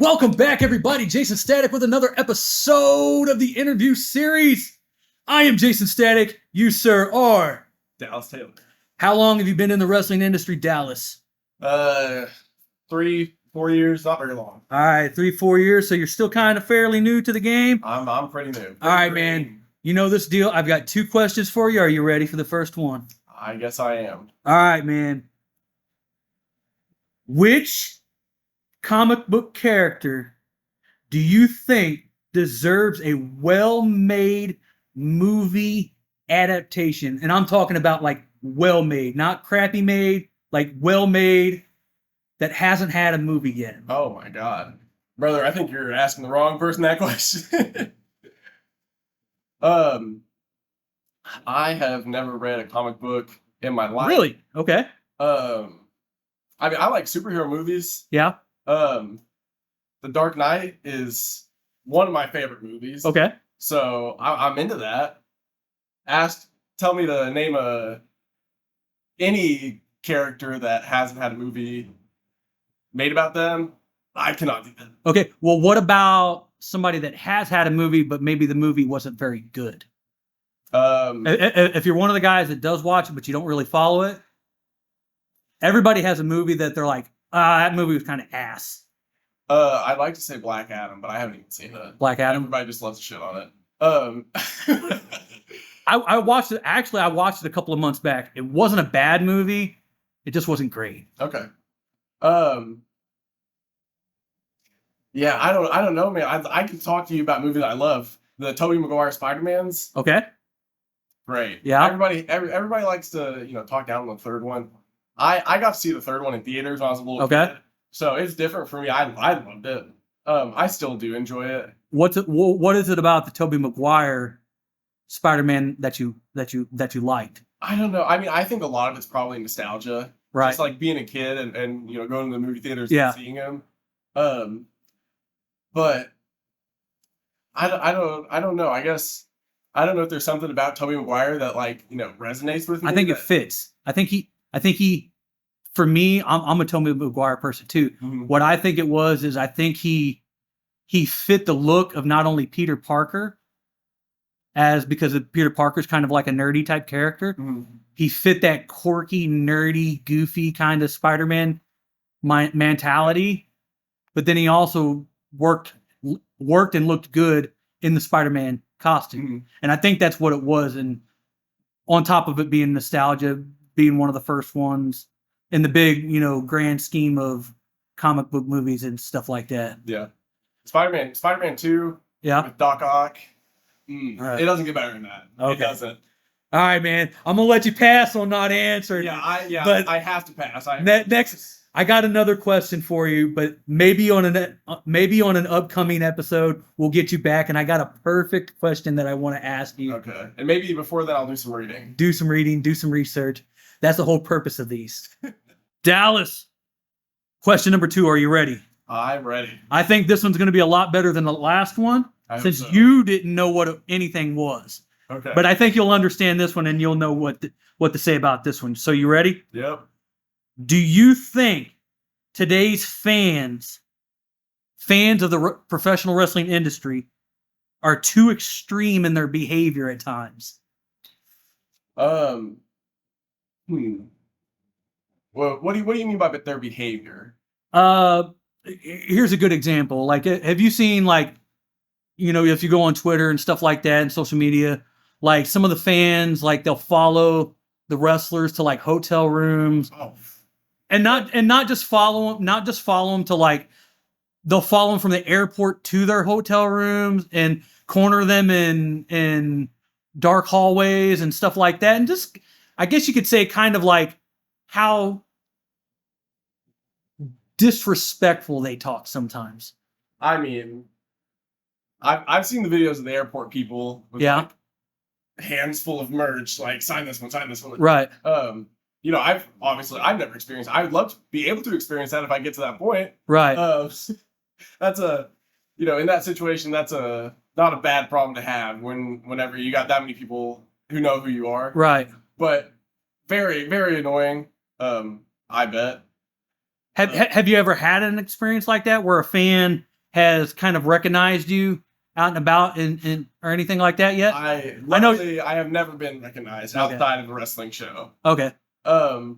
Welcome back, everybody. Jaysin Static with another episode of the interview series. I am Jaysin Static. You, sir, are Dallas Taylor. How long have you been in the wrestling industry, Dallas? 3-4 years, not very long. All right, 3-4 years. So you're still kind of fairly new to the game. I'm pretty new. All right, man. You know this deal. I've got 2 questions for you. Are you ready for the first one? I guess I am. All right, man. Which comic book character do you think deserves a well-made movie adaptation? And I'm talking about like well-made, not crappy made, like well-made that hasn't had a movie yet. Oh my God. Brother, I think you're asking the wrong person that question. I have never read a comic book in my life. Really? Okay. I mean, I like superhero movies. Yeah. The Dark Knight is one of my favorite movies. Okay. So I'm into that. Tell me to name any character that hasn't had a movie made about them. I cannot do that. Okay. Well, what about somebody that has had a movie, but maybe the movie wasn't very good? If you're one of the guys that does watch it, but you don't really follow it, everybody has a movie that they're like, that movie was kind of ass. I'd like to say Black Adam, but I haven't even seen it. Black Adam? Everybody just loves to shit on it. I watched it. Actually, I watched it a couple of months back. It wasn't a bad movie. It just wasn't great. Okay. Yeah, I don't know, man. I can talk to you about movies I love. The Tobey Maguire Spider-Mans. Okay. Great. Yeah. Everybody likes to, talk down on the third one. I got to see the third one in theaters when I was a little kid. So it's different for me. I loved it. I still do enjoy it. What is it about the Tobey Maguire Spider-Man that you liked? I don't know. I mean, I think a lot of it's probably nostalgia. Right. Just like being a kid and going to the movie theaters and seeing him. But I don't know. I guess I don't know if there's something about Tobey Maguire that resonates with me. I think it fits. I think he for me, I'm a Tobey Maguire person too. Mm-hmm. What I think it was is I think he fit the look of not only Peter Parker, because Peter Parker's kind of like a nerdy type character. Mm-hmm. He fit that quirky, nerdy, goofy kind of Spider-Man mentality, but then he also worked and looked good in the Spider-Man costume. Mm-hmm. And I think that's what it was. And on top of it being nostalgia, being one of the first ones in the big, grand scheme of comic book movies and stuff like that. Yeah. Spider-Man 2 with Doc Ock. Right. It doesn't get better than that. Okay. It doesn't. All right, man. I'm going to let you pass on not answering. But I have to pass. Next, I got another question for you, but maybe on an upcoming episode, we'll get you back. And I got a perfect question that I want to ask you. Okay. And maybe before that, I'll do some reading. Do some research. That's the whole purpose of these. Dallas, question number 2. Are you ready? I'm ready. I think this one's going to be a lot better than the last one, since you didn't know what anything was. Okay. But I think you'll understand this one, and you'll know what to say about this one. So you ready? Yep. Do you think today's fans of the professional wrestling industry are too extreme in their behavior at times? Well, what do you mean by their behavior? Here's a good example. Like, have you seen, if you go on Twitter and stuff like that and social media, like some of the fans, like they'll follow the wrestlers to like hotel rooms, and not just follow them to they'll follow them from the airport to their hotel rooms and corner them in dark hallways and stuff like that, and just, I guess you could say, kind of like how disrespectful they talk sometimes. I mean, I've seen the videos of the airport people with hands full of merch, like sign this one. Right. I've never experienced. I would love to be able to experience that if I get to that point. Right. That's in that situation, that's not a bad problem to have whenever you got that many people who know who you are. Right. But very, very annoying. I bet. Have you ever had an experience like that where a fan has kind of recognized you out and about or anything like that yet? I know I have never been recognized outside of a wrestling show. Okay. But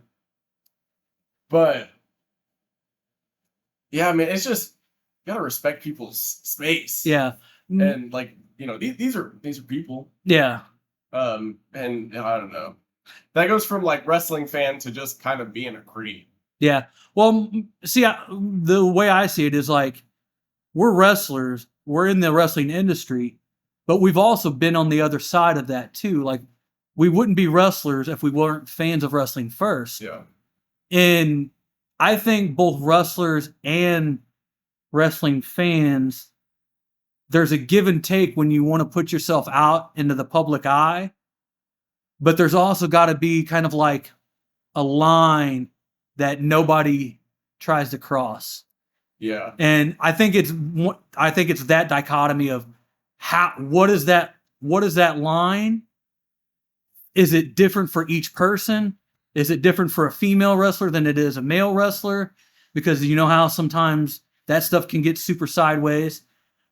yeah, I mean, it's just you gotta respect people's space. Yeah. And like, these are people. Yeah. And I don't know. That goes from like wrestling fan to just kind of being a creep. Yeah. Well, see, the way I see it is like we're wrestlers, we're in the wrestling industry, but we've also been on the other side of that too. Like we wouldn't be wrestlers if we weren't fans of wrestling first. Yeah. And I think both wrestlers and wrestling fans, there's a give and take when you want to put yourself out into the public eye, but there's also got to be kind of like a line that nobody tries to cross. Yeah. And I think it's that dichotomy of what is that line? Is it different for each person? Is it different for a female wrestler than it is a male wrestler? Because you know how sometimes that stuff can get super sideways.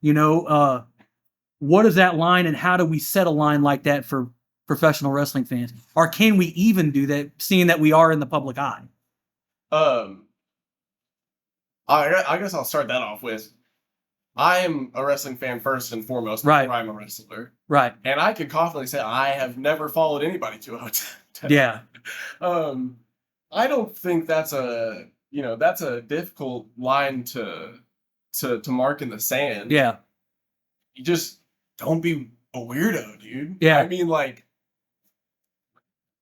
What is that line, and how do we set a line like that for professional wrestling fans? Or can we even do that, seeing that we are in the public eye? I guess I'll start that off with, I am a wrestling fan first and foremost before I'm a wrestler. Right. And I could confidently say I have never followed anybody to a hotel. Yeah. I don't think that's a difficult line to mark in the sand. Yeah. You just don't be a weirdo, dude. Yeah. I mean, like,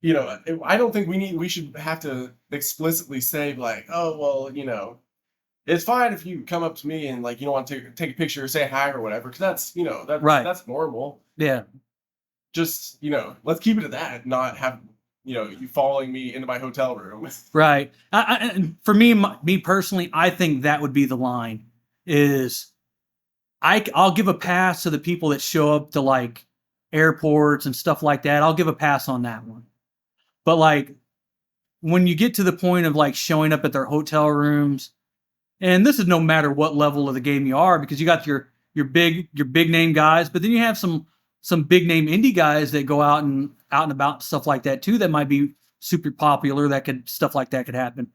I don't think we should have to explicitly say like, oh, well, it's fine if you come up to me and like, you don't want to take a picture or say hi or whatever. Cause that's, that's normal. Yeah. Just, let's keep it at that. Not have, you following me into my hotel room. Right. For me personally, I think that would be the line is I'll give a pass to the people that show up to like airports and stuff like that. I'll give a pass on that one. But like when you get to the point of like showing up at their hotel rooms, and this is no matter what level of the game you are, because you got your big name guys, but then you have some big name indie guys that go out and about stuff like that too, that might be super popular, stuff like that could happen.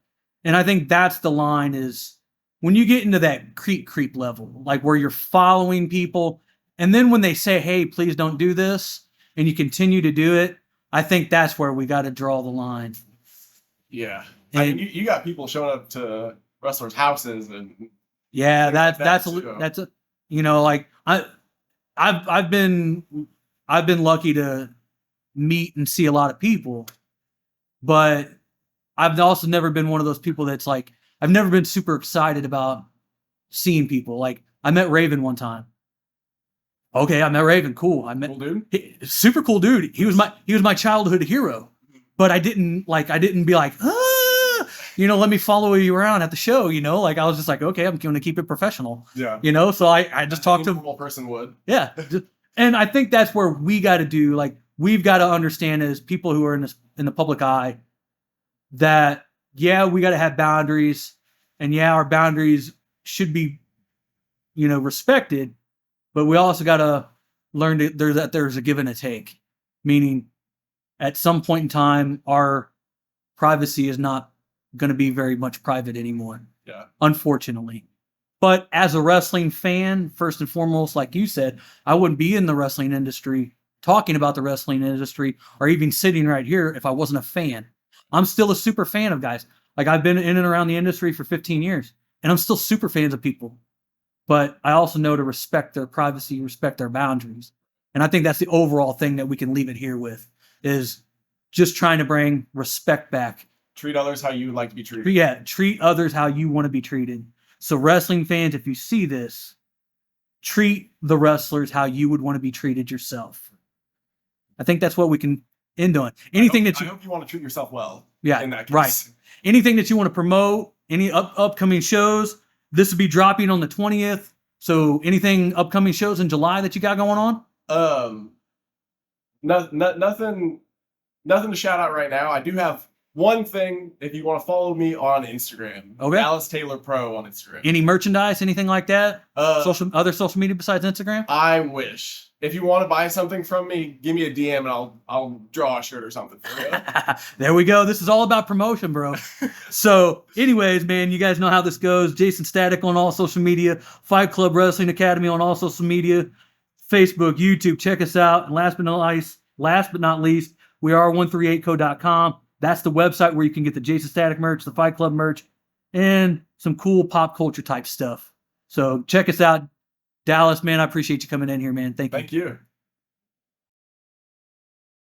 And I think that's the line, is when you get into that creep level, like where you're following people, and then when they say, hey, please don't do this, and you continue to do it, I think that's where we got to draw the line. Yeah. I mean, you got people showing up to wrestlers' houses and yeah, that's like I've been lucky to meet and see a lot of people, but I've also never been one of those people that's like, I've never been super excited about seeing people. Like I met Raven one time. Okay, I met Raven. Cool. Cool dude. Super cool dude. He was my childhood hero. But I didn't be like, let me follow you around at the show. Like I was just like, okay, I'm going to keep it professional. Yeah. So I just talked to a normal person would. Yeah. And I think that's where we got to do, like, we've got to understand as people who are in the public eye that, yeah, we got to have boundaries, and yeah, our boundaries should be, respected, but we also got to learn that there's a give and a take, meaning at some point in time, our privacy is not going to be very much private anymore. Yeah. Unfortunately. But as a wrestling fan, first and foremost, like you said, I wouldn't be in the wrestling industry, talking about the wrestling industry, or even sitting right here if I wasn't a fan. I'm still a super fan of guys. Like I've been in and around the industry for 15 years, and I'm still super fans of people. But I also know to respect their privacy, respect their boundaries. And I think that's the overall thing that we can leave it here with, is just trying to bring respect back. Treat others how you would like to be treated. Yeah, treat others how you want to be treated. So wrestling fans, if you see this, treat the wrestlers how you would want to be treated yourself. I think that's what we can end on. I hope you want to treat yourself well. Yeah, in that case. Right. Anything that you want to promote, any upcoming shows, this will be dropping on the 20th. So anything upcoming shows in July that you got going on? Nothing to shout out right now. I do have one thing, if you want to follow me on Instagram, Okay. Dallas Taylor Pro on Instagram. Any merchandise, anything like that? Other social media besides Instagram? I wish. If you want to buy something from me, give me a DM and I'll draw a shirt or something for you. There we go. This is all about promotion, bro. So, anyways, man, you guys know how this goes. Jaysin Static on all social media, Fight Club Wrestling Academy on all social media, Facebook, YouTube. Check us out. And last but not least, we are 138co.com. That's the website where you can get the Jaysin Static merch, the Fight Club merch, and some cool pop culture type stuff. So check us out. Dallas, man, I appreciate you coming in here, man. Thank you. Thank you.